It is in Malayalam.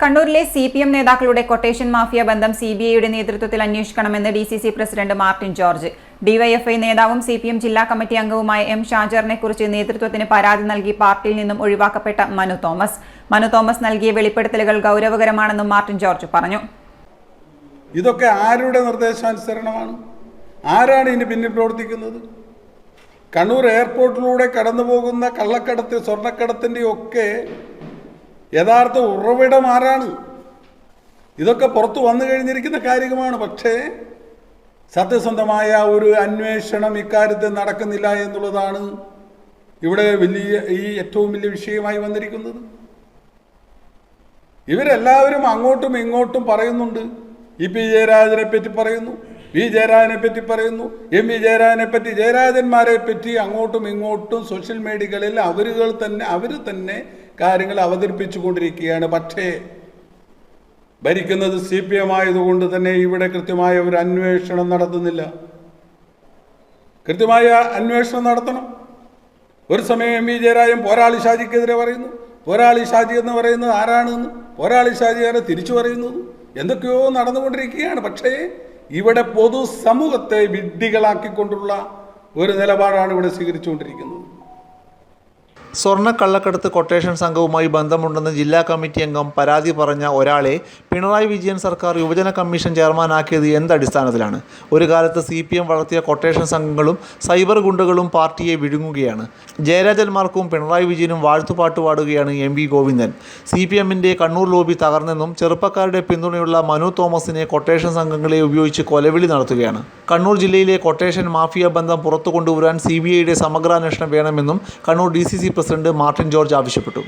കണ്ണൂരിലെ CPM നേതാക്കളുടെ കൊട്ടേഷൻ മാഫിയ ബന്ധം CBIയുടെ നേതൃത്വത്തിൽ അന്വേഷിക്കണമെന്ന് DCC president Martin George. DYFI നേതാവും CPM ജില്ലാ കമ്മിറ്റി അംഗവുമായ M ഷാജറിനെക്കുറിച്ച് നേതൃത്വത്തിന് പരാതി നൽകി പാർട്ടിയിൽ നിന്നും ഒഴിവാക്കപ്പെട്ട മനു തോമസ് നൽകിയ വെളിപ്പെടുത്തലുകൾ ഗൗരവകരമാണെന്നും മാർട്ടിൻ ജോർജ് പറഞ്ഞു. ഇതൊക്കെ ആരുടെ നിർദ്ദേശാനുസരണമാണ്? ആരാണ് ഇതിന് പിന്നിൽ പ്രവർത്തിക്കുന്നത്? കണ്ണൂർ എയർപോർട്ടിലൂടെ കടന്നു പോകുന്ന കള്ളക്കടത്ത്, സ്വർണ്ണക്കടത്തിൻ്റെ ഒക്കെ യഥാർത്ഥ ഉറവിടം ആരാണ്? ഇതൊക്കെ പുറത്തു വന്നു കഴിഞ്ഞിരിക്കുന്ന കാര്യമാണ്. പക്ഷേ സത്യസന്ധമായ ഒരു അന്വേഷണം ഇക്കാര്യത്തിൽ നടക്കുന്നില്ല എന്നുള്ളതാണ് ഇവിടെ ഏറ്റവും വലിയ വിഷയമായി വന്നിരിക്കുന്നത്. ഇവരെല്ലാവരും അങ്ങോട്ടും ഇങ്ങോട്ടും പറയുന്നുണ്ട്. EP ജയരാജനെ പറ്റി പറയുന്നു, V ജയരാജനെ പറ്റി പറയുന്നു, MV ജയരാജനെ പറ്റി, ജയരാജന്മാരെ പറ്റി അങ്ങോട്ടും ഇങ്ങോട്ടും സോഷ്യൽ മീഡിയകളിൽ അവർ തന്നെ കാര്യങ്ങൾ അവതരിപ്പിച്ചു കൊണ്ടിരിക്കുകയാണ്. പക്ഷേ ഭരിക്കുന്നത് CPM ആയതുകൊണ്ട് തന്നെ ഇവിടെ കൃത്യമായ ഒരു അന്വേഷണം നടത്തുന്നില്ല. കൃത്യമായ അന്വേഷണം നടത്തണം. ഒരു സമയം MV ജയരാജൻ പോരാളി ഷാജിക്കെതിരെ പറയുന്നു. പോരാളി ഷാജി എന്ന് പറയുന്നത് ആരാണെന്ന്, പോരാളി ഷാജിയാരെ തിരിച്ചു പറയുന്നത്, എന്തൊക്കെയോ നടന്നുകൊണ്ടിരിക്കുകയാണ്. പക്ഷേ ഇവിടെ പൊതുസമൂഹത്തെ വിഡ്ഢികളാക്കിക്കൊണ്ടുള്ള ഒരു നിലപാടാണ് ഇവിടെ സ്വീകരിച്ചുകൊണ്ടിരിക്കുന്നത്. സ്വർണ്ണക്കള്ളക്കടത്ത് കൊട്ടേഷൻ സംഘവുമായി ബന്ധമുണ്ടെന്ന് ജില്ലാ കമ്മിറ്റി അംഗം പരാതി പറഞ്ഞ ഒരാളെ പിണറായി വിജയൻ സർക്കാർ യുവജന കമ്മീഷൻ ചെയർമാനാക്കിയത് എന്തടിസ്ഥാനത്തിലാണ്? ഒരു കാലത്ത് CPM വളർത്തിയ കൊട്ടേഷൻ സംഘങ്ങളും സൈബർ ഗുണ്ടകളും പാർട്ടിയെ വിഴുങ്ങുകയാണ്. ജയരാജന്മാർക്കും പിണറായി വിജയനും വാഴ്ത്തുപാട്ട് പാടുകയാണ് MV ഗോവിന്ദൻ. CPMൻ്റെ കണ്ണൂർ ലോബി തകർന്നെന്നും ചെറുപ്പക്കാരുടെ പിന്തുണയുള്ള മനു തോമസിനെ കൊട്ടേഷൻ സംഘങ്ങളെ ഉപയോഗിച്ച് കൊലവിളി നടത്തുകയാണ്. കണ്ണൂർ ജില്ലയിലെ കൊട്ടേഷൻ മാഫിയ ബന്ധം പുറത്തു കൊണ്ടുവരാൻ CBIയുടെ സമഗ്രാന്വേഷണം വേണമെന്നും കണ്ണൂർ DCC പ്രസിഡന്റ് മാർട്ടിൻ ജോർജ് ആവശ്യപ്പെട്ടു.